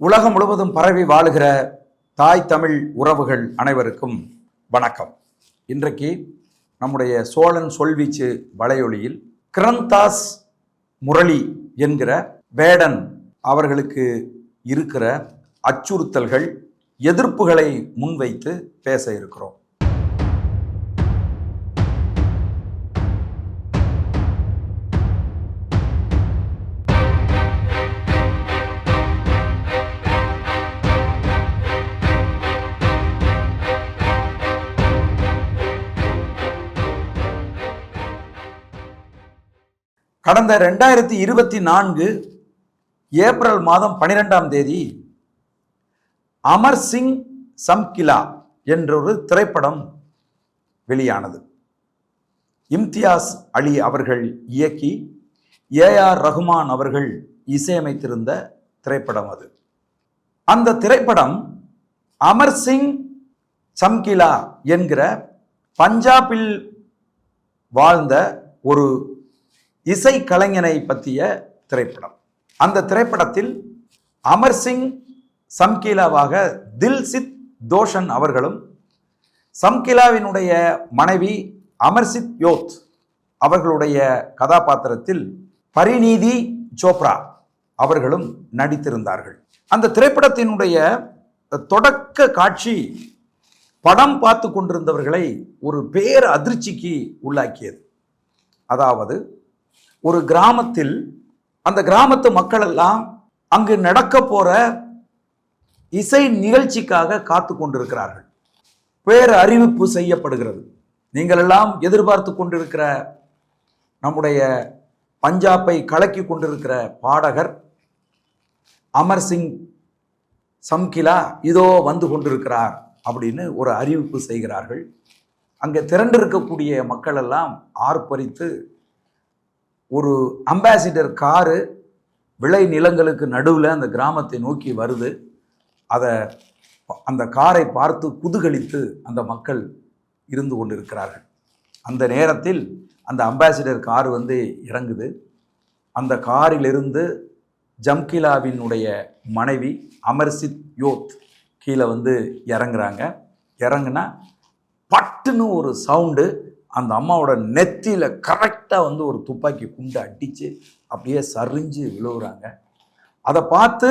உலகம் முழுவதும் பரவி வாழுகிற தாய் தமிழ் உறவுகள் அனைவருக்கும் வணக்கம். இன்றைக்கு நம்முடைய சோழன் சொல்வீச்சு வலையொலியில் கிரந்தாஸ் முரளி என்கிற வேடன் அவர்களுக்கு இருக்கிற அச்சுறுத்தல்கள், எதிர்ப்புகளை முன்வைத்து பேச இருக்கிறோம். கடந்த 2024 ஏப்ரல் மாதம் 12ஆம் தேதி அமர் சிங் சம்கிலா என்றொரு திரைப்படம் வெளியானது. இம்தியாஸ் அலி அவர்கள் இயக்கி AR ரஹ்மான் அவர்கள் இசையமைத்திருந்த திரைப்படம் அது. அந்த திரைப்படம் அமர் சிங் சம்கிலா என்கிற பஞ்சாபில் வாழ்ந்த ஒரு இசை கலைஞனை பற்றிய திரைப்படம். அந்த திரைப்படத்தில் அமர் சிங் சம்கிலாவாக தில்சித் தோஷன் அவர்களும், சம்கிலாவினுடைய மனைவி அமர்சித் யோத் அவர்களுடைய கதாபாத்திரத்தில் பரிநீதி சோப்ரா அவர்களும் நடித்திருந்தார்கள். அந்த திரைப்படத்தினுடைய தொடக்க காட்சி படம் பார்த்து கொண்டிருந்தவர்களை ஒரு பேர் அதிர்ச்சிக்கு உள்ளாக்கியது. அதாவது, ஒரு கிராமத்தில் அந்த கிராமத்து மக்கள் எல்லாம் அங்கு நடக்க போற இசை நிகழ்ச்சிக்காக காத்து கொண்டிருக்கிறார்கள். பேர் அறிவிப்பு செய்யப்படுகிறது. நீங்கள் எல்லாம் எதிர்பார்த்து கொண்டிருக்கிற நம்முடைய பஞ்சாபை கலக்கி கொண்டிருக்கிற பாடகர் அமர் சிங் சம்கிலா இதோ வந்து கொண்டிருக்கிறார் அப்படின்னு ஒரு அறிவிப்பு செய்கிறார்கள். அங்கே திரண்டிருக்கக்கூடிய மக்கள் எல்லாம் ஆர்ப்பரித்து ஒரு அம்பாசிடர் காரு விளை நிலங்களுக்கு நடுவில் அந்த கிராமத்தை நோக்கி வருது. அந்த காரை பார்த்து குதூகலித்து அந்த மக்கள் இருந்து கொண்டிருக்கிறார்கள். அந்த நேரத்தில் அந்த அம்பாசிடர் கார் வந்து இறங்குது. அந்த காரிலிருந்து ஜம்கிலாவினுடைய மனைவி அமர்சித் யோத் கீழே வந்து இறங்குறாங்க. இறங்குனா பட்டுன்னு ஒரு சவுண்டு. அந்த அம்மாவோட நெத்தியில் கரெக்டாக வந்து ஒரு துப்பாக்கி குண்டு அடித்து அப்படியே சரிஞ்சு விழுவுறாங்க. அதை பார்த்து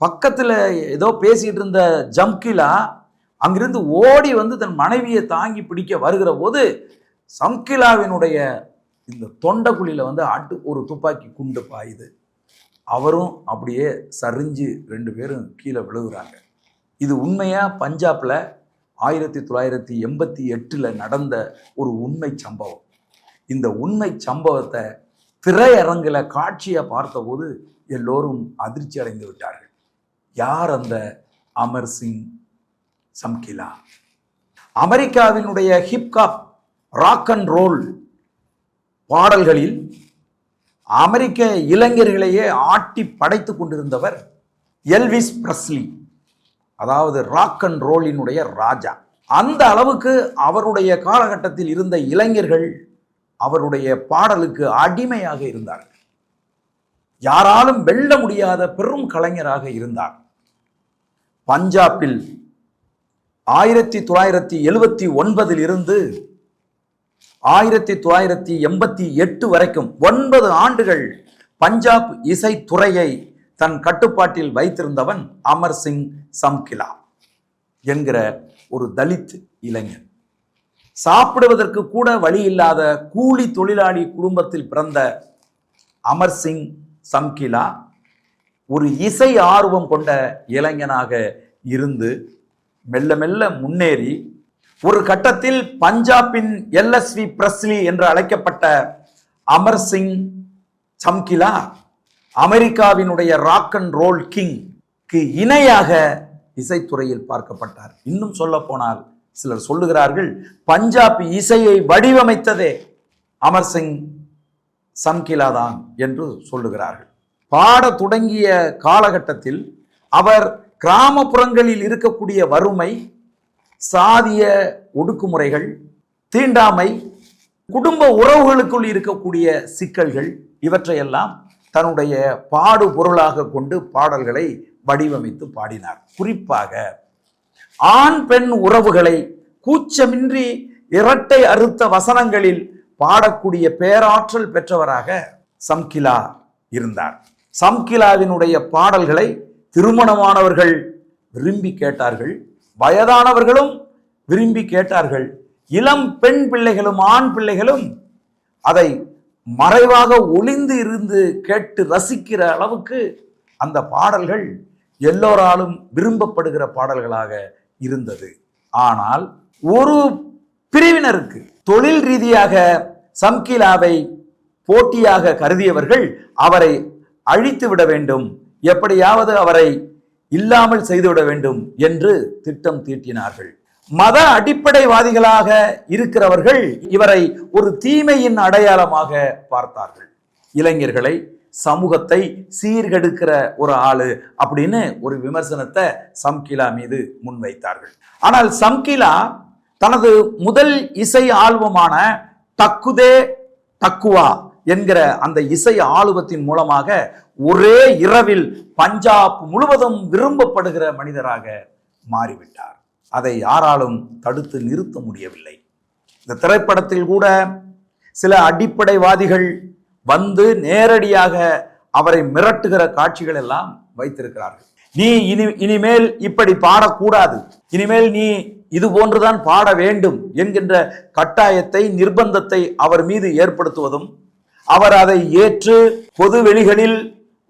பக்கத்தில் ஏதோ பேசிகிட்டு இருந்த ஜம்கிலா அங்கிருந்து ஓடி வந்து தன் மனைவியை தாங்கி பிடிக்க வருகிற போது சம்கிலாவினுடைய இந்த தொண்டைக்குழியில் வந்து ஒரு துப்பாக்கி குண்டு பாயுது. அவரும் அப்படியே சரிஞ்சு 2 பேரும் கீழே விழுகுறாங்க. இது உண்மையாக பஞ்சாபில் 1988 நடந்த ஒரு உண்மை சம்பவம். இந்த உண்மை சம்பவத்தை திரையரங்கில் காட்சியை பார்த்தபோது எல்லோரும் அதிர்ச்சி அடைந்து விட்டார்கள். யார் அந்த அமர் சிங் சம்கிலா? அமெரிக்காவினுடைய ஹிப்ஹாப், ராக் அண்ட் ரோல் பாடல்களில் அமெரிக்க இளைஞர்களையே ஆட்டி படைத்து கொண்டிருந்தவர் எல்விஸ் பிரஸ்லி. அதாவது ராக் அண்ட் ரோலினுடைய ராஜா. அந்த அளவுக்கு அவருடைய காலகட்டத்தில் இருந்த இளைஞர்கள் அவருடைய பாடலுக்கு அடிமையாக இருந்தார்கள். யாராலும் வெல்ல முடியாத பெரும் கலைஞராக இருந்தார். பஞ்சாபில் 1979 இருந்து 1988 வரைக்கும் 9 ஆண்டுகள் பஞ்சாப் இசைத்துறையை தன் கட்டுப்பாட்டில் வைத்திருந்தவன் அமர் சிங் சம்கிலா என்கிற ஒரு தலித் இளைஞன். சாப்பிடுவதற்கு கூட வழி இல்லாத கூலி தொழிலாளி குடும்பத்தில் பிறந்த அமர் சிங் சம்கிலா ஒரு இசை ஆர்வம் கொண்ட இளைஞனாக இருந்து மெல்ல மெல்ல முன்னேறி ஒரு கட்டத்தில் பஞ்சாபின் LSV பிரஸ்லி என்று அழைக்கப்பட்ட அமர் சிங் சம்கிலா அமெரிக்காவினுடைய ராக் அண்ட் ரோல் கிங்க்கு இணையாக இசைத்துறையில் பார்க்கப்பட்டார். இன்னும் சொல்ல போனால் சிலர் சொல்லுகிறார்கள், பஞ்சாபி இசையை வடிவமைத்ததே அமர் சிங் சம்கிலா தான் என்று சொல்லுகிறார்கள். பாட தொடங்கிய காலகட்டத்தில் அவர் கிராமப்புறங்களில் இருக்கக்கூடிய வறுமை, சாதிய ஒடுக்குமுறைகள், தீண்டாமை, குடும்ப உறவுகளுக்குள் இருக்கக்கூடிய சிக்கல்கள் இவற்றையெல்லாம் தன்னுடைய பாடு பொருளாக கொண்டு பாடல்களை வடிவமைத்து பாடினார். குறிப்பாக ஆண் பெண் உறவுகளை கூச்சமின்றி இரட்டை அறுத்த வசனங்களில் பாடக்கூடிய பேராற்றல் பெற்றவராக சம்கிலா இருந்தார். சம்கிலாவினுடைய பாடல்களை திருமணமானவர்கள் விரும்பி கேட்டார்கள், வயதானவர்களும் விரும்பி கேட்டார்கள், இளம் பெண் பிள்ளைகளும் ஆண் பிள்ளைகளும் அதை மறைவாக ஒளிந்து இருந்து கேட்டு ரசிக்கிற அளவுக்கு அந்த பாடல்கள் எல்லோராலும் விரும்பப்படுகிற பாடல்களாக இருந்தது. ஆனால் ஒரு பிரிவினருக்கு தொழில் ரீதியாக சம்கிலாவை போட்டியாக கருதியவர்கள் அவரை அழித்து விட வேண்டும், எப்படியாவது அவரை இல்லாமல் செய்துவிட வேண்டும் என்று திட்டம் தீட்டினார்கள். மத அடிப்படைவாதிகளாக இருக்கிறவர்கள் இவரை ஒரு தீமையின் அடையாளமாக பார்த்தார்கள். இளைஞர்களை, சமூகத்தை சீர்கெடுக்கிற ஒரு ஆளு அப்படின்னு ஒரு விமர்சனத்தை சம்கிலா மீது முன்வைத்தார்கள். ஆனால் சம்கிலா தனது முதல் இசை ஆல்பமான டக்குதே டக்குவா என்கிற அந்த இசை ஆல்பத்தின் மூலமாக ஒரே இரவில் பஞ்சாப் முழுவதும் விரும்பப்படுகிற மனிதராக மாறிவிட்டார். அதை யாராலும் தடுத்து நிறுத்த முடியவில்லை. இந்த திரைப்படத்தில் கூட சில அடிப்படைவாதிகள் வந்து நேரடியாக அவரை மிரட்டுகிற காட்சிகள் எல்லாம் வைத்திருக்கிறார்கள். நீ இனிமேல் இப்படி பாடக்கூடாது, இனிமேல் நீ இது போன்றுதான் பாட வேண்டும் என்கின்ற கட்டாயத்தை, நிர்பந்தத்தை அவர் மீது ஏற்படுத்துவதும், அவர் அதை ஏற்று பொது வெளிகளில்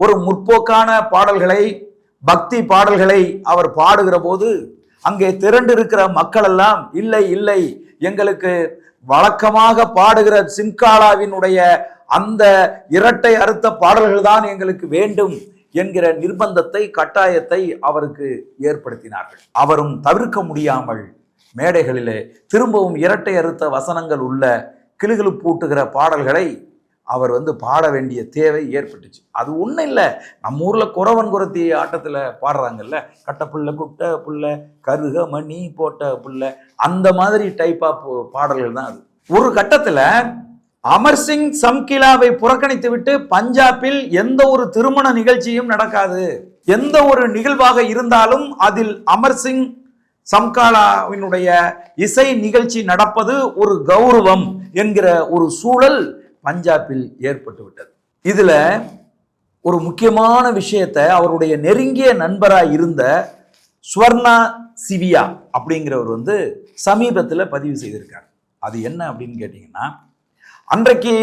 ஒரு முற்போக்கான பாடல்களை, பக்தி பாடல்களை அவர் பாடுகிற போது அங்கே திரண்டு இருக்கிற மக்கள் எல்லாம் இல்லை இல்லை, எங்களுக்கு வழக்கமாக பாடுகிற சிம்காலாவினுடைய அந்த இரட்டை அறுத்த பாடல்கள் தான் எங்களுக்கு வேண்டும் என்கிற நிர்பந்தத்தை, கட்டாயத்தை அவருக்கு ஏற்படுத்தினார்கள். அவரும் தவிர்க்க முடியாமல் மேடைகளிலே திரும்பவும் இரட்டை அறுத்த வசனங்கள் உள்ள கிளுகிளுப்பூட்டுகிற பாடல்களை அவர் பாட வேண்டிய தேவை ஏற்பட்டுச்சு. அது ஒன்றும் இல்லை, நம்ம ஊரில் குறவன் குறத்தி ஆட்டத்தில் பாடுறாங்கல்ல, கட்ட புள்ள குட்ட புள்ள கருக மணி போட்ட புள்ள, அந்த மாதிரி டைப் ஆஃப் பாடல்கள் தான் அது. ஒரு கட்டத்தில் அமர்சிங் சம்கிலாவை புறக்கணித்து விட்டு பஞ்சாபில் எந்த ஒரு திருமண நிகழ்ச்சியும் நடக்காது. எந்த ஒரு நிகழ்வாக இருந்தாலும் அதில் அமர்சிங் சம்காலாவினுடைய இசை நிகழ்ச்சி நடப்பது ஒரு கௌரவம் என்கிற ஒரு சூழல் பஞ்சாபில் ஏற்பட்டு விட்டது. இதுல ஒரு முக்கியமான விஷயத்தை அவருடைய நெருங்கிய நண்பராக இருந்த ஸ்வர்ணா சிவியா அப்படிங்கிறவர் சமீபத்தில் பதிவு செய்திருக்கார். அது என்ன அப்படின்னு கேட்டீங்கன்னா, அன்றைக்கு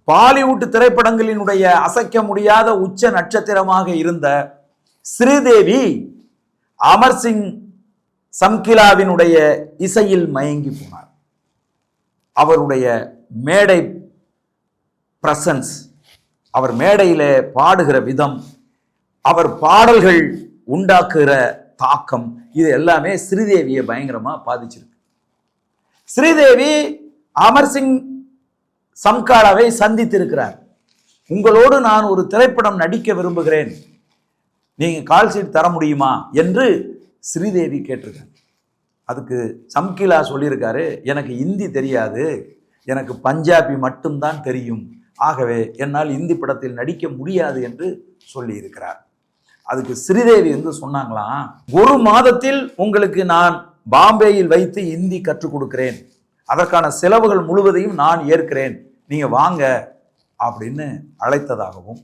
பாலிவுட் திரைப்படங்களினுடைய அசைக்க முடியாத உச்ச நட்சத்திரமாக இருந்த ஸ்ரீதேவி அமர்சிங் சம்கிலாவினுடைய இசையில் மயங்கி போனார். அவருடைய மேடை பிரசன்ஸ், அவர் மேடையில பாடுகிற விதம், அவர் பாடல்கள் உண்டாக்குகிற தாக்கம், இது எல்லாமே ஸ்ரீதேவியை பயங்கரமா பாதிச்சிருக்கு. ஸ்ரீதேவி அமர்சிங் சம்காலாவை சந்தித்திருக்கிறார். உங்களோடு நான் ஒரு திரைப்படம் நடிக்க விரும்புகிறேன், நீங்க கால் ஷீட் தர முடியுமா என்று ஸ்ரீதேவி கேட்டிருக்காங்க. அதுக்கு சம்கிலா சொல்லியிருக்காரு, எனக்கு இந்தி தெரியாது, எனக்கு பஞ்சாபி மட்டும்தான் தெரியும், ஆகவே என்னால் இந்தி படத்தில் நடிக்க முடியாது என்று சொல்லி இருக்கிறார். அதுக்கு ஸ்ரீதேவி சொன்னாங்களாம், ஒரு மாதத்தில் உங்களுக்கு நான் பாம்பேயில் வைத்து இந்தி கற்றுக் கொடுக்கிறேன், அதற்கான செலவுகள் முழுவதையும் நான் ஏற்கிறேன், நீங்க வாங்க அப்படின்னு அழைத்ததாகவும்,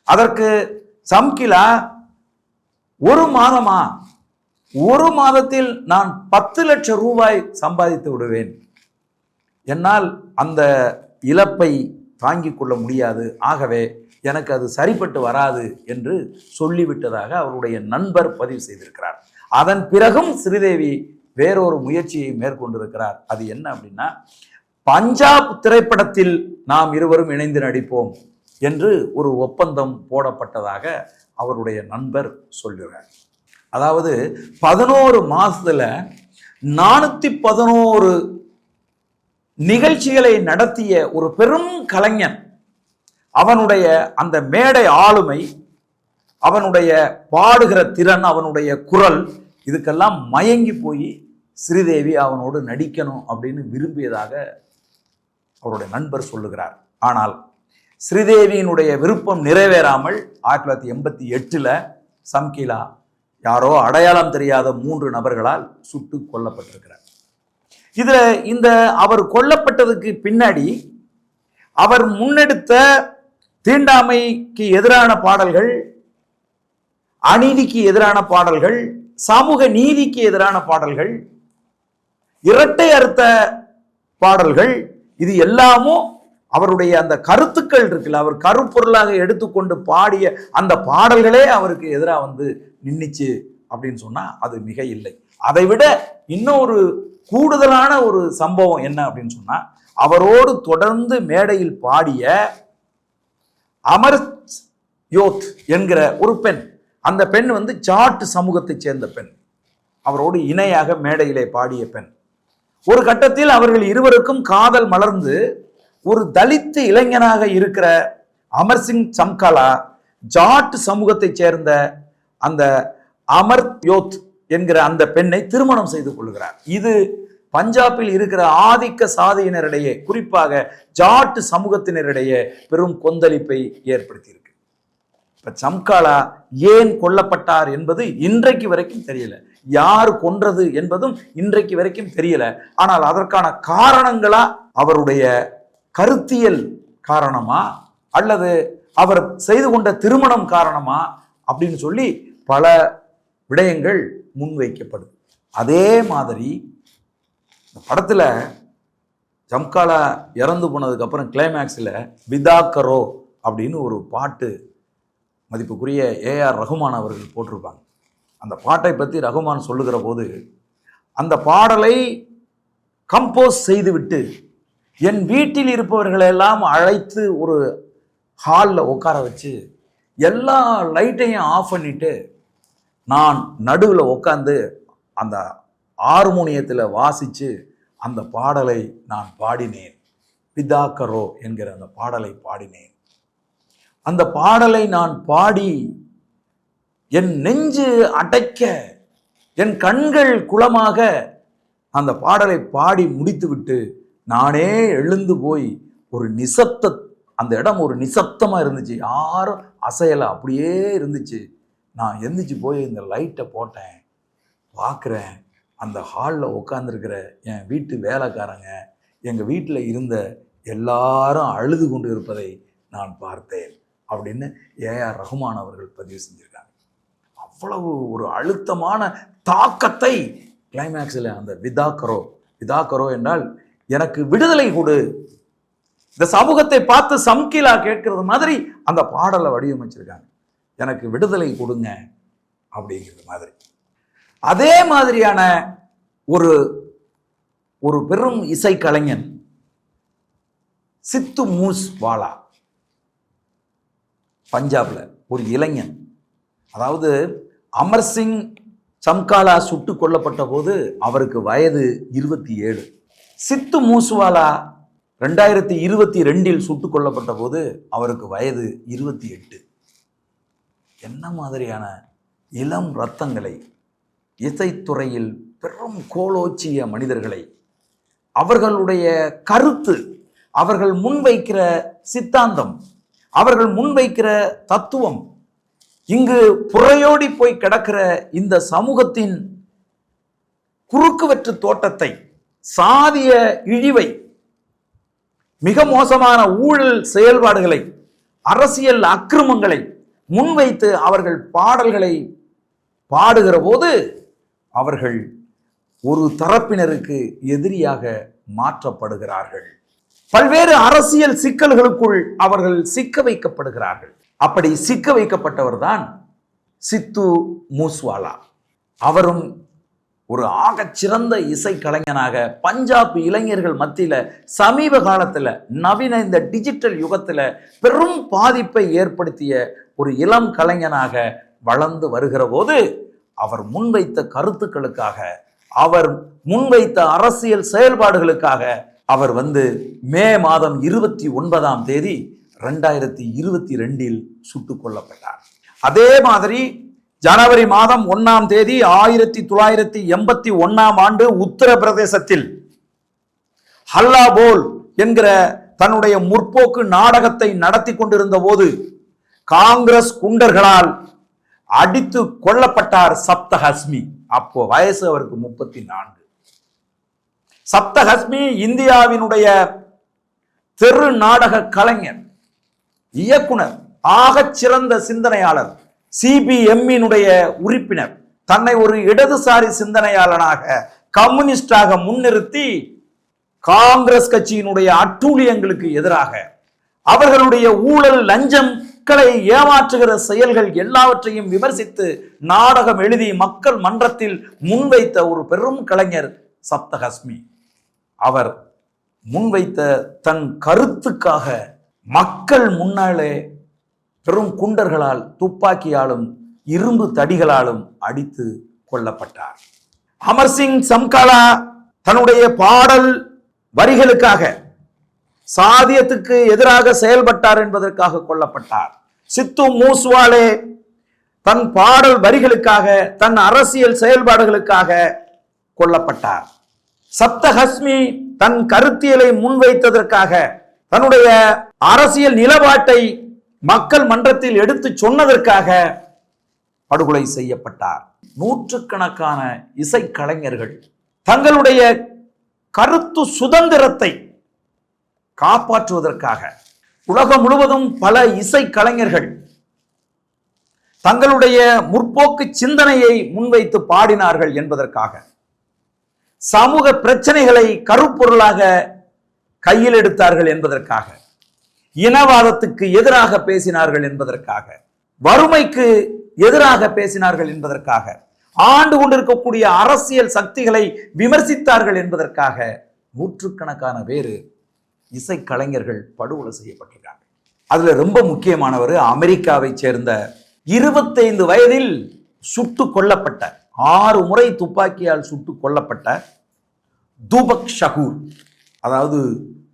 அதற்கு சம்கிலா ஒரு மாதத்தில் நான் 10 லட்சம் ரூபாய் சம்பாதித்து விடுவேன், என்னால் அந்த இழப்பை தாங்கிக் கொள்ள முடியாது, ஆகவே எனக்கு அது சரிப்பட்டு வராது என்று சொல்லிவிட்டதாக அவருடைய நண்பர் பதிவு செய்திருக்கிறார். அதன் பிறகும் ஸ்ரீதேவி வேறொரு முயற்சியை மேற்கொண்டிருக்கிறார். அது என்ன அப்படின்னா, பஞ்சாப் திரைப்படத்தில் நாம் இருவரும் இணைந்து நடிப்போம் என்று ஒரு ஒப்பந்தம் போடப்பட்டதாக அவருடைய நண்பர் சொல்கிறார். அதாவது 11 மாசத்துல 411 நிகழ்ச்சிகளை நடத்திய ஒரு பெரும் கலைஞன், அவனுடைய அந்த மேடை ஆளுமை, அவனுடைய பாடுகிற திறன், அவனுடைய குரல், இதுக்கெல்லாம் மயங்கி போய் ஸ்ரீதேவி அவனோடு நடிக்கணும் அப்படின்னு விரும்பியதாக அவருடைய நண்பர் சொல்லுகிறார். ஆனால் ஸ்ரீதேவியினுடைய விருப்பம் நிறைவேறாமல் 1988 சம்கிலா, யாரோ அடையாளம் தெரியாத 3 நபர்களால் சுட்டு கொல்லப்பட்டிருக்கிறார். இதுல இந்த அவர் கொல்லப்பட்டதுக்கு பின்னாடி அவர் முன்னெடுத்த தீண்டாமைக்கு எதிரான பாடல்கள், அநீதிக்கு எதிரான பாடல்கள், சமூக நீதிக்கு எதிரான பாடல்கள், இரட்டை அர்த்த பாடல்கள், இது எல்லாமும் அவருடைய அந்த கருத்துக்கள் இருக்குல்ல, அவர் கருப்பொருளாக எடுத்துக்கொண்டு பாடிய அந்த பாடல்களே அவருக்கு எதிராக வந்து நின்னுச்சு அப்படின்னு சொன்னா அது மிக இல்லை. அதை விட இன்னொரு கூடுதலான ஒரு சம்பவம் என்ன அப்படின்னு சொன்னா, அவரோடு தொடர்ந்து மேடையில் பாடிய அமர் யோத் என்கிற ஒரு பெண், அந்த பெண் வந்து ஜாட் சமூகத்தை சேர்ந்த பெண், அவரோடு இணையாக மேடையிலே பாடிய பெண். ஒரு கட்டத்தில் அவர்கள் இருவருக்கும் காதல் மலர்ந்து ஒரு தலித் இளைஞனாக இருக்கிற அமர்சிங் சம்காலா ஜாட் சமூகத்தை சேர்ந்த அந்த அமர் யோத் என்கிற அந்த பெண்ணை திருமணம் செய்து கொள்கிறார். இது பஞ்சாபில் இருக்கிற ஆதிக்க சாதியினரிடையே, குறிப்பாக ஜாட் சமூகத்தினரிடையே பெரும் கொந்தளிப்பை ஏற்படுத்தியிருக்கு. இப்ப சம்காலா ஏன் கொல்லப்பட்டார் என்பது இன்றைக்கு வரைக்கும் தெரியல, யார் கொன்றது என்பதும் இன்றைக்கு வரைக்கும் தெரியல. ஆனால் அதற்கான காரணங்களா, அவருடைய கருத்தியல் காரணமா, அல்லது அவர் செய்து கொண்ட திருமணம் காரணமா அப்படின்னு சொல்லி பல விடயங்கள் முன்வைக்கப்படுது. அதே மாதிரி இந்த படத்துல ஜம்காலா இறந்து போனதுக்கு அப்புறம் கிளைமேக்ஸில் விதா கரோ அப்படின்னு ஒரு பாட்டு மதிப்புக்குரிய ஏஆர் ரகுமான் அவர்கள் போட்டிருப்பாங்க. அந்த பாட்டை பற்றி ரகுமான் சொல்லுகிற போது, அந்த பாடலை கம்போஸ் செய்துவிட்டு என் வீட்டில் இருப்பவர்களெல்லாம் அழைத்து ஒரு ஹாலில் உட்கார வச்சு எல்லா லைட்டையும் ஆஃப் பண்ணிட்டு நான் நடுவில் உட்காந்து அந்த ஹார்மோனியத்தில் வாசித்து அந்த பாடலை நான் பாடினேன். விதா கரோ என்கிற அந்த பாடலை பாடினேன். அந்த பாடலை நான் பாடி என் நெஞ்சு அடைக்க, என் கண்கள் குளமாக அந்த பாடலை பாடி முடித்துவிட்டு நானே எழுந்து போய் ஒரு நிசப்த, அந்த இடம் ஒரு நிசப்தமா இருந்துச்சு, யாரும் அசையலை, அப்படியே இருந்துச்சு. நான் எந்திரிச்சு போய் இந்த லைட்டை போட்டேன், பார்க்குறேன் அந்த ஹாலில் உட்காந்துருக்கிற என் வீட்டு வேலைக்காரங்க, எங்கள் வீட்டில் இருந்த எல்லாரும் அழுது கொண்டு இருப்பதை நான் பார்த்தேன் அப்படின்னு ஏஆர் ரகுமான் அவர்கள் பதிவு செஞ்சிருக்காங்க. அவ்வளவு ஒரு அழுத்தமான தாக்கத்தை கிளைமேக்ஸில் அந்த விதா கரோ என்றால் எனக்கு விடுதலை கொடு, இந்த சமூகத்தை பார்த்து சம்கிலா கேட்கறது மாதிரி அந்த பாடலை வடிவமைச்சிருக்காங்க, எனக்கு விடுதலை கொடுங்க அப்படிங்கிறது மாதிரி. அதே மாதிரியான ஒரு பெரும் இசைக்கலைஞன் சித்து மூஸ்வாலா, பஞ்சாப்ல ஒரு இளைஞன். அதாவது அமர்சிங் சம்காலா சுட்டு கொல்லப்பட்ட போது அவருக்கு வயது 27. சித்து மூஸ்வாலா 2022 சுட்டு கொல்லப்பட்ட போது அவருக்கு வயது 28. என்ன மாதிரியான இளம் ரத்தங்களை, இசைத்துறையில் பெரும் கோலோச்சிய மனிதர்களை, அவர்களுடைய கருத்து, அவர்கள் முன்வைக்கிற சித்தாந்தம், அவர்கள் முன்வைக்கிற தத்துவம், இங்கு புறையோடி போய் கிடக்கிற இந்த சமூகத்தின் குறுக்குவெற்று தோட்டத்தை, சாதிய இழிவை, மிக மோசமான ஊழல் செயல்பாடுகளை, அரசியல் அக்கிரமங்களை முன்வைத்து அவர்கள் பாடல்களை பாடுகிற போது அவர்கள் ஒரு தரப்பினருக்கு எதிரியாக மாற்றப்படுகிறார்கள். பல்வேறு அரசியல் சிக்கல்களுக்குள் அவர்கள் சிக்க வைக்கப்படுகிறார்கள். அப்படி சிக்க வைக்கப்பட்டவர் தான் சித்து மூஸ்வாலா. அவரும் ஒரு ஆகச்சிறந்த இசைக்கலைஞனாக பஞ்சாப் இளைஞர்கள் மத்தியில சமீப காலத்துல, நவீன இந்த டிஜிட்டல் யுகத்துல பெரும் பாதிப்பை ஏற்படுத்திய ஒரு இளம் கலைஞனாக வளர்ந்து வருகிற போது, அவர் முன்வைத்த கருத்துக்களுக்காக, அவர் முன்வைத்த அரசியல் செயல்பாடுகளுக்காக அவர் மே மாதம் 29ஆம் தேதி 2022 சுட்டுக் கொல்லப்பட்டார். அதே மாதிரி ஜனவரி மாதம் 1ஆம் தேதி 1981ஆம் ஆண்டு உத்தரப்பிரதேசத்தில் ஹல்லா போல் என்கிற தன்னுடைய முற்போக்கு நாடகத்தை நடத்தி கொண்டிருந்த போது காங்கிரஸ் குண்டர்களால் அடித்து கொல்லப்பட்டார் சப்தஹஸ்மி. அப்போ வயசு அவருக்கு 34. சப்தஹஸ்மி இந்தியாவினுடைய தெரு நாடக கலைஞர், இயக்குனர், ஆகச் சிறந்த சிந்தனையாளர், சிபிஎம்மினுடைய உறுப்பினர். தன்னை ஒரு இடதுசாரி சிந்தனையாளனாக, கம்யூனிஸ்டாக முன்னிறுத்தி காங்கிரஸ் கட்சியினுடைய அட்டூழியங்களுக்கு எதிராக, அவர்களுடைய ஊழல், லஞ்சம், மக்களை ஏமாற்றுகிற செயல்கள் எல்லாவற்றையும் விமர்சித்து நாடகம் எழுதி மக்கள் மன்றத்தில் முன்வைத்த ஒரு பெரும் கலைஞர் சப்தஹஸ்மி. அவர் முன்வைத்த தன் கருத்துக்காக மக்கள் முன்னாலே பெரும் குண்டர்களால், துப்பாக்கியாலும் இரும்பு தடிகளாலும் அடித்து கொல்லப்பட்டார். அமர்சிங் சம்காலா தன்னுடைய பாடல் வரிகளுக்காக, சாதியத்துக்கு எதிராக செயல்பட்டார் என்பதற்காக கொல்லப்பட்டார். சித்து மூஸ்வாலே தன் பாடல் வரிகளுக்காக, தன் அரசியல் செயல்பாடுகளுக்காக கொல்லப்பட்டார். சப்தஹஸ்மி தன் கருத்தியலை முன்வைத்ததற்காக, தன்னுடைய அரசியல் நிலப்பாட்டை மக்கள் மன்றத்தில் எடுத்து சொன்னதற்காக படுகொலை செய்யப்பட்டார். நூற்றுக்கணக்கான இசைக்கலைஞர்கள் தங்களுடைய கருத்து சுதந்திரத்தை காப்பாற்றுவதற்காக, உலகம் முழுவதும் பல இசைக்கலைஞர்கள் தங்களுடைய முற்போக்கு சிந்தனையை முன்வைத்து பாடினார்கள் என்பதற்காக, சமூக பிரச்சனைகளை கருப்பொருளாக கையில் எடுத்தார்கள் என்பதற்காக, இனவாதத்துக்கு எதிராக பேசினார்கள் என்பதற்காக, வறுமைக்கு எதிராக பேசினார்கள் என்பதற்காக, ஆண்டு கொண்டிருக்கக்கூடிய அரசியல் சக்திகளை விமர்சித்தார்கள் என்பதற்காக நூற்றுக்கணக்கான பேர் இசைக்கலைஞர்கள் படுகொலை செய்யப்பட்டிருக்காங்க. அதுல ரொம்ப முக்கியமானவர் அமெரிக்காவை சேர்ந்த 25 வயதில் சுட்டு கொல்லப்பட்ட, 6 முறை துப்பாக்கியால் சுட்டு கொல்லப்பட்ட தூபக் ஷகூர், அதாவது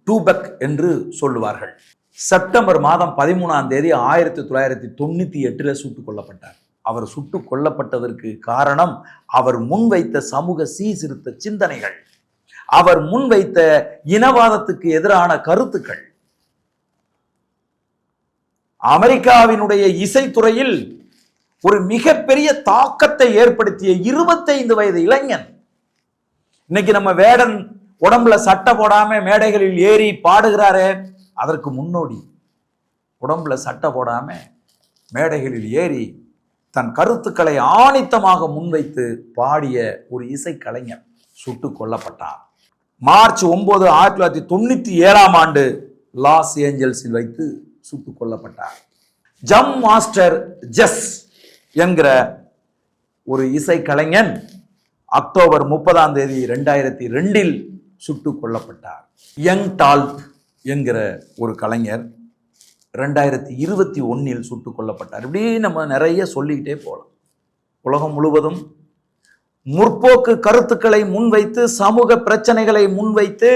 டூபக் என்று சொல்லுவார்கள். செப்டம்பர் மாதம் 13ஆம் தேதி 1998 சுட்டுக் கொல்லப்பட்டார். அவர் சுட்டுக் கொல்லப்பட்டதற்கு காரணம் அவர் முன்வைத்த சமூக சீர்திருத்த சிந்தனைகள், அவர் முன்வைத்த இனவாதத்துக்கு எதிரான கருத்துக்கள். அமெரிக்காவினுடைய இசைத்துறையில் ஒரு மிகப்பெரிய தாக்கத்தை ஏற்படுத்திய 25 வயது இளைஞன். இன்னைக்கு நம்ம வேடன் உடம்புல சட்டை போடாம மேடைகளில் ஏறி பாடுகிறாரே, அதற்கு முன்னோடி உடம்புல சட்டை போடாம மேடைகளில் ஏறி தன் கருத்துக்களை ஆணித்தமாக முன்வைத்து பாடிய ஒரு இசைக்கலைஞர் சுட்டுக் கொல்லப்பட்டார். மார்ச் 9, 1997ஆம் ஆண்டு லாஸ் ஏஞ்சல்ஸில் வைத்து சுட்டுக் கொல்லப்பட்டார். ஜம் மாஸ்டர் ஜஸ் என்கிற ஒரு இசைக்கலைஞன் அக்டோபர் 30ஆம் தேதி 2002இல் சுட்டுக் கொல்லப்பட்டார். யங் டால்ப் என்கிற ஒரு கலைஞர் 2021இல் சுட்டுக் கொல்லப்பட்டார். இப்படி நம்ம நிறைய சொல்லிக்கிட்டே போகலாம். உலகம் முழுவதும் முற்போக்கு கருத்துக்களை முன்வைத்து, சமூக பிரச்சனைகளை முன்வைத்து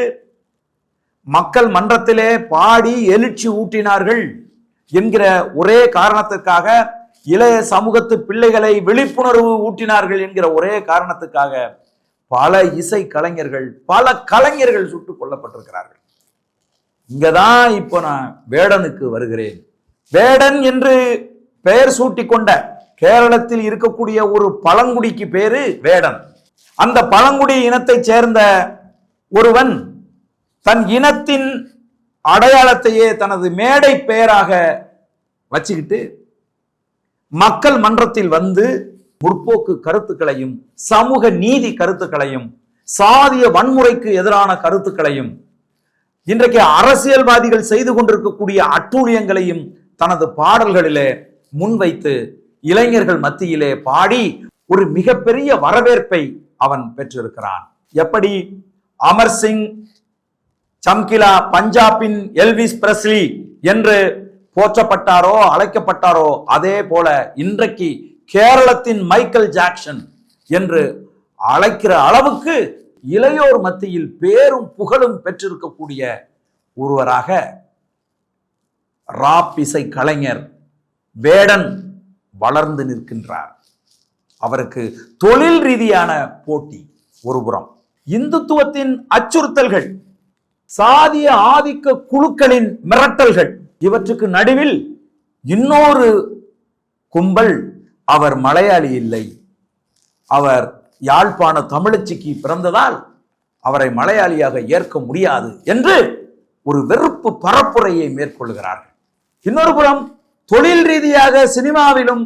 மக்கள் மன்றத்திலே பாடி எழுச்சி ஊட்டினார்கள் என்கிற ஒரே காரணத்திற்காக, இளைய சமூகத்து பிள்ளைகளை விழிப்புணர்வு ஊட்டினார்கள் என்கிற ஒரே காரணத்துக்காக பல இசை கலைஞர்கள், பல கலைஞர்கள் சுட்டுக் கொல்லப்பட்டிருக்கிறார்கள். இங்கதான் இப்போ நான் வேடனுக்கு வருகிறேன். வேடன் என்று பெயர் சூட்டி கொண்ட கேரளத்தில் இருக்கக்கூடிய ஒரு பழங்குடிக்கு பேரு வேடன். அந்த பழங்குடி இனத்தை சேர்ந்த ஒருவன் தன் இனத்தின் அடையாளத்தையே தனது மேடை பெயராக வச்சுக்கிட்டு மக்கள் மன்றத்தில் வந்து முற்போக்கு கருத்துக்களையும், சமூக நீதி கருத்துக்களையும், சாதிய வன்முறைக்கு எதிரான கருத்துக்களையும், இன்றைக்கு அரசியல்வாதிகள் செய்து கொண்டிருக்கக்கூடிய அட்டூழியங்களையும் தனது பாடல்களிலே முன்வைத்து இளைஞர்கள் மத்தியிலே பாடி ஒரு மிகப்பெரிய வரவேற்பை அவன் பெற்றிருக்கிறான். எப்படி அமர்சிங் சம்கிலா பஞ்சாபின் எல்விஸ் பிரஸ்லி என்று போற்றப்பட்டாரோ, அழைக்கப்பட்டாரோ, அதே போல இன்றைக்கு கேரளத்தின் மைக்கேல் ஜாக்சன் என்று அழைக்கிற அளவுக்கு இளையோர் மத்தியில் பேரும் புகழும் பெற்றிருக்கக்கூடிய ஒருவராக ராப் இசை கலைஞர் வேடன் வளர்ந்து நிற்கின்றார். அவருக்கு தொழில் ரீதியான போட்டி ஒருபுறம், இந்துத்துவத்தின் அச்சுறுத்தல்கள், சாதிய ஆதிக்க குழுக்களின் மிரட்டல்கள், இவற்றுக்கு நடுவில் இன்னொரு கும்பல் அவர் மலையாளி இல்லை, அவர் யாழ்ப்பாண தமிழச்சிக்கு பிறந்ததால் அவரை மலையாளியாக ஏற்க முடியாது என்று ஒரு வெறுப்பு பரப்புரையை மேற்கொள்கிறார்கள். இன்னொரு புறம் தொழில் ரீதியாக சினிமாவிலும்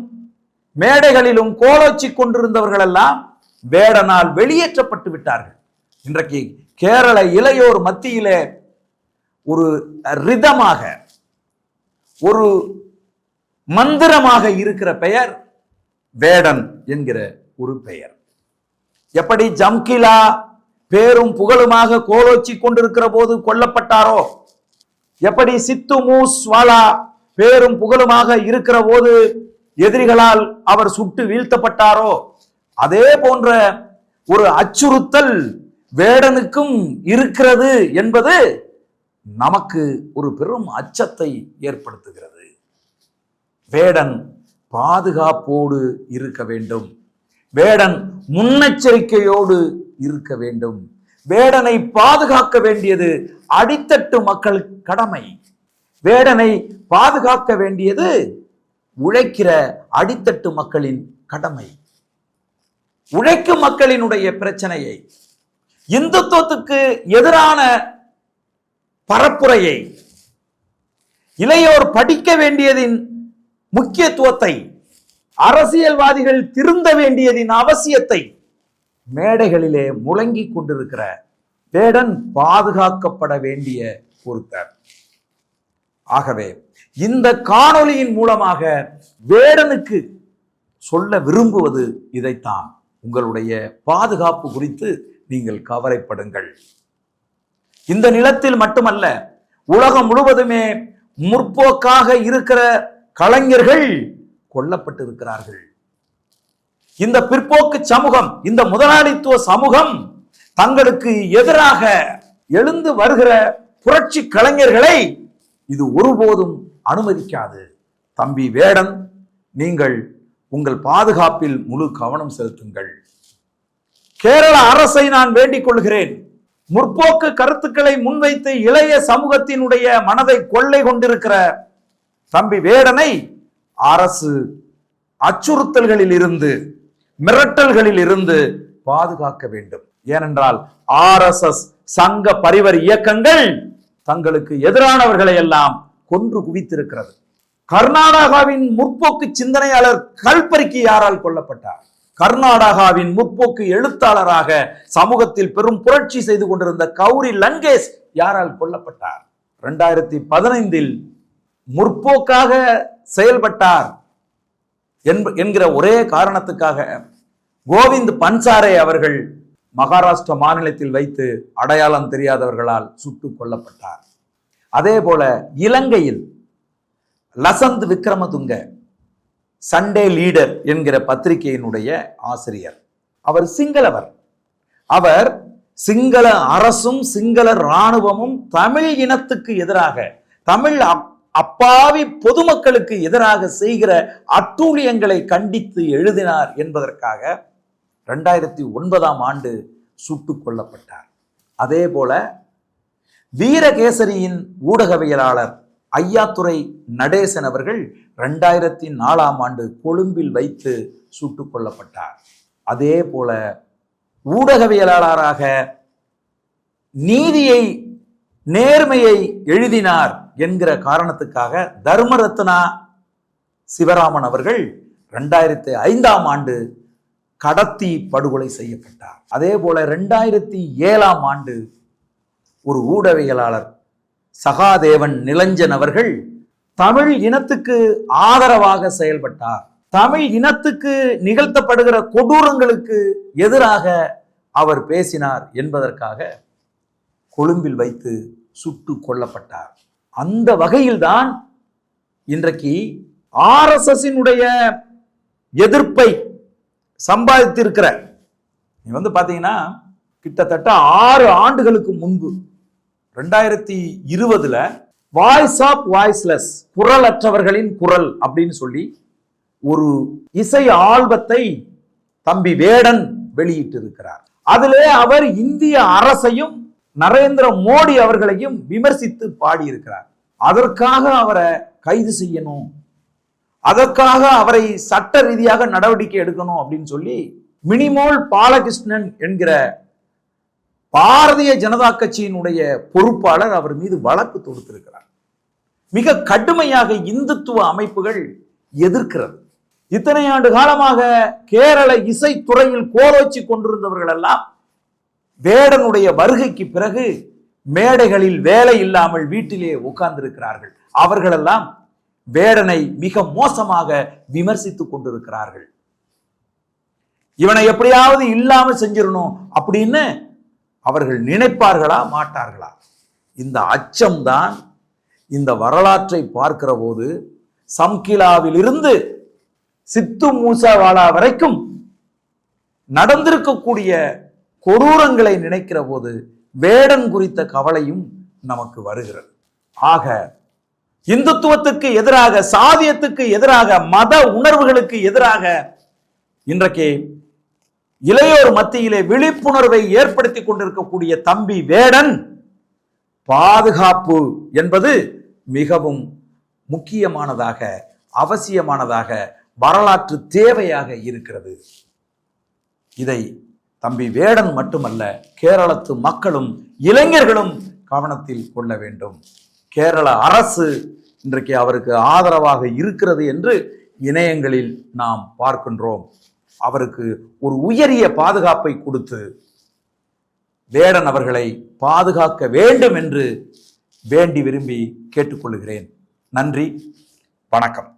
மேடைகளிலும் கோலோச்சி கொண்டிருந்தவர்கள் எல்லாம் வேடனால் வெளியேற்றப்பட்டு விட்டார்கள். இன்றைக்கு கேரள இளையோர் மத்தியிலே ஒரு ரிதமாக, ஒரு மந்திரமாக இருக்கிற பெயர் வேடன் என்கிற ஒரு பெயர். எப்படி ஜம்கிலா பேரும் புகழுமாக கோலோச்சி கொண்டிருக்கிற போது கொல்லப்பட்டாரோ, எப்படி சித்து மூஸ்வாலா பேரும் புகழுமாக இருக்கிற போது எதிரிகளால் அவர் சுட்டு வீழ்த்தப்பட்டாரோ, அதே போன்ற ஒரு அச்சுறுத்தல் வேடனுக்கும் இருக்கிறது என்பது நமக்கு ஒரு பெரும் அச்சத்தை ஏற்படுத்துகிறது. வேடன் பாதுகாப்போடு இருக்க வேண்டும். வேடன் முன்னெச்சரிக்கையோடு இருக்க வேண்டும். வேடனை பாதுகாக்க வேண்டியது அடித்தட்டு மக்கள் கடமை. வேடனை பாதுகாக்க வேண்டியது உழைக்கிற அடித்தட்டு மக்களின் கடமை. உழைக்கும் மக்களினுடைய பிரச்சனையை, இந்துத்துவத்துக்கு எதிரான பரப்புரையை, இளையோர் படிக்க வேண்டியதின் முக்கியத்துவத்தை, அரசியல்வாதிகள் திருந்த வேண்டியதின் அவசியத்தை மேடைகளிலே முழங்கிக் கொண்டிருக்கிற வேடன் பாதுகாக்கப்பட வேண்டிய பொறுத்தர். ஆகவே இந்த காணொளியின் மூலமாக வேடனுக்கு சொல்ல விரும்புவது இதைத்தான். உங்களுடைய பாதுகாப்பு குறித்து நீங்கள் கவலைப்படுங்கள். இந்த நிலத்தில் மட்டுமல்ல, உலகம் முழுவதுமே முற்போக்காக இருக்கிற கலைஞர்கள் கொல்லப்பட்டிருக்கிறார்கள். இந்த பிற்போக்கு சமூகம், இந்த முதலாளித்துவ சமூகம் தங்களுக்கு எதிராக எழுந்து வருகிற புரட்சி கலைஞர்களை இது ஒருபோதும் அனுமதிக்காது. தம்பி வேடன், நீங்கள் உங்கள் பாதுகாப்பில் முழு கவனம் செலுத்துங்கள். கேரள அரசை நான் வேண்டிக் கொள்கிறேன். முற்போக்கு கருத்துக்களை முன்வைத்து இளைய சமூகத்தினுடைய மனதை கொள்ளை கொண்டிருக்கிற தம்பி வேடனை அரசு அச்சுறுத்தல்களில் இருந்து, மிரட்டல்களில் இருந்து பாதுகாக்க வேண்டும். ஏனென்றால் RSS சங்க பரிவர் இயக்கங்கள் தங்களுக்கு எதிரானவர்களை எல்லாம் கொன்று குவித்திருக்கிறது. கர்நாடகாவின் முற்போக்கு சிந்தனையாளர் கல்பரிக்கு யாரால் கொல்லப்பட்டார்? கர்நாடகாவின் முற்போக்கு எழுத்தாளராக சமூகத்தில் பெரும் புரட்சி செய்து கொண்டிருந்த கௌரி லங்கேஷ் யாரால் கொல்லப்பட்டார்? 2015 முற்போக்காக செயல்பட்டார் என்கிற ஒரே காரணத்துக்காக கோவிந்த் பன்சாரே அவர்கள் மகாராஷ்டிர மாநிலத்தில் வைத்து அடையாளம் தெரியாதவர்களால் சுட்டுக் கொல்லப்பட்டார். அதே போல இலங்கையில் லசந்த் விக்ரமதுங்க, சண்டே லீடர் என்கிற பத்திரிகையினுடைய ஆசிரியர், அவர் சிங்களவர். அவர் சிங்கள அரசும் சிங்கள இராணுவமும் தமிழ் இனத்துக்கு எதிராக, தமிழ் அப்பாவி பொதுமக்களுக்கு எதிராக செய்கிற அட்டூழியங்களை கண்டித்து எழுதினார் என்பதற்காக 2009 சுட்டுக் கொல்லப்பட்டார். அதே போல வீரகேசரியின் ஊடகவியலாளர் ஐயாத்துரை நடேசன் அவர்கள் 2004 கொழும்பில் வைத்து சுட்டுக் கொல்லப்பட்டார். அதே போல ஊடகவியலாளராக நீதியை, நேர்மையை எழுதினார் என்கிற காரணத்துக்காக தர்மரத்னா சிவராமன் அவர்கள் 2005 கடத்தி படுகொலை செய்யப்பட்டார். அதே போல 2007 ஒரு ஊடகவியலாளர் சகாதேவன் நிலஞ்சன் அவர்கள் தமிழ் இனத்துக்கு ஆதரவாக செயல்பட்டார். தமிழ் இனத்துக்கு நிகழ்த்தப்படுகிற கொடூரங்களுக்கு எதிராக அவர் பேசினார் என்பதற்காக கொழும்பில் வைத்து சுட்டு கொல்லப்பட்டார். அந்த வகையில்தான் இன்றைக்கு RSSனுடைய எதிர்ப்பை சம்பாதித்திருக்கிற, நீ பாத்தீங்கன்னா கிட்டத்தட்ட 6 ஆண்டுகளுக்கு முன்பு 2020 வாய்ஸ் ஆஃப் வாய்ஸ்லெஸ், குரலற்றவர்களின் குரல் அப்படின்னு சொல்லி ஒரு இசை ஆல்பத்தை தம்பி வேடன் வெளியிட்டு இருக்கிறார். அதிலே அவர் இந்திய அரசையும் நரேந்திர மோடி அவர்களையும் விமர்சித்து பாடியிருக்கிறார். அதற்காக அவரை கைது செய்யணும், அதற்காக அவரை சட்ட ரீதியாக நடவடிக்கை எடுக்கணும் அப்படின்னு சொல்லி மினிமோல் பாலகிருஷ்ணன் என்கிற பாரதிய ஜனதா கட்சியினுடைய பொறுப்பாளர் அவர் மீது வழக்கு தொடுத்திருக்கிறார். மிக கடுமையாக இந்துத்துவ அமைப்புகள் எதிர்க்கிறது. இத்தனை ஆண்டு காலமாக கேரள இசைத்துறையில் கோலோச்சி கொண்டிருந்தவர்கள் எல்லாம் வேடனுடைய வருகைக்கு பிறகு மேடைகளில் வேலை இல்லாமல் வீட்டிலே உட்கார்ந்திருக்கிறார்கள். அவர்களெல்லாம் வேடனை மிக மோசமாக விமர்சித்துக் கொண்டிருக்கிறார்கள். இவனை எப்படியாவது இல்லாமல் செஞ்சிடணும் அப்படின்னு அவர்கள் நினைப்பார்களா மாட்டார்களா? இந்த அச்சம்தான் இந்த வரலாற்றை பார்க்கிற போது சம்கிலாவில் இருந்து சித்து மூசாவாலா வரைக்கும் நடந்திருக்கக்கூடிய கொடூரங்களை நினைக்கிற போது வேடன் குறித்த கவலையும் நமக்கு வருகிறது. ஆக இந்துத்துவத்துக்கு எதிராக, சாதியத்துக்கு எதிராக, மத உணர்வுகளுக்கு எதிராக இன்றைக்கு இளையோர் மத்தியிலே விழிப்புணர்வை ஏற்படுத்தி கொண்டிருக்கக்கூடிய தம்பி வேடன் பாதுகாப்பு என்பது மிகவும் முக்கியமானதாக, அவசியமானதாக, வரலாற்று தேவையாக இருக்கிறது. இதை தம்பி வேடன் மட்டுமல்ல, கேரளத்து மக்களும் இளைஞர்களும் கவனத்தில் கொள்ள வேண்டும். கேரள அரசு இன்றைக்கு அவருக்கு ஆதரவாக இருக்கிறது என்று இணையங்களில் நாம் பார்க்கின்றோம். அவருக்கு ஒரு உயரிய பாதுகாப்பை கொடுத்து வேடன் அவர்களை பாதுகாக்க வேண்டும் என்று வேண்டி விரும்பி கேட்டுக்கொள்கிறேன். நன்றி, வணக்கம்.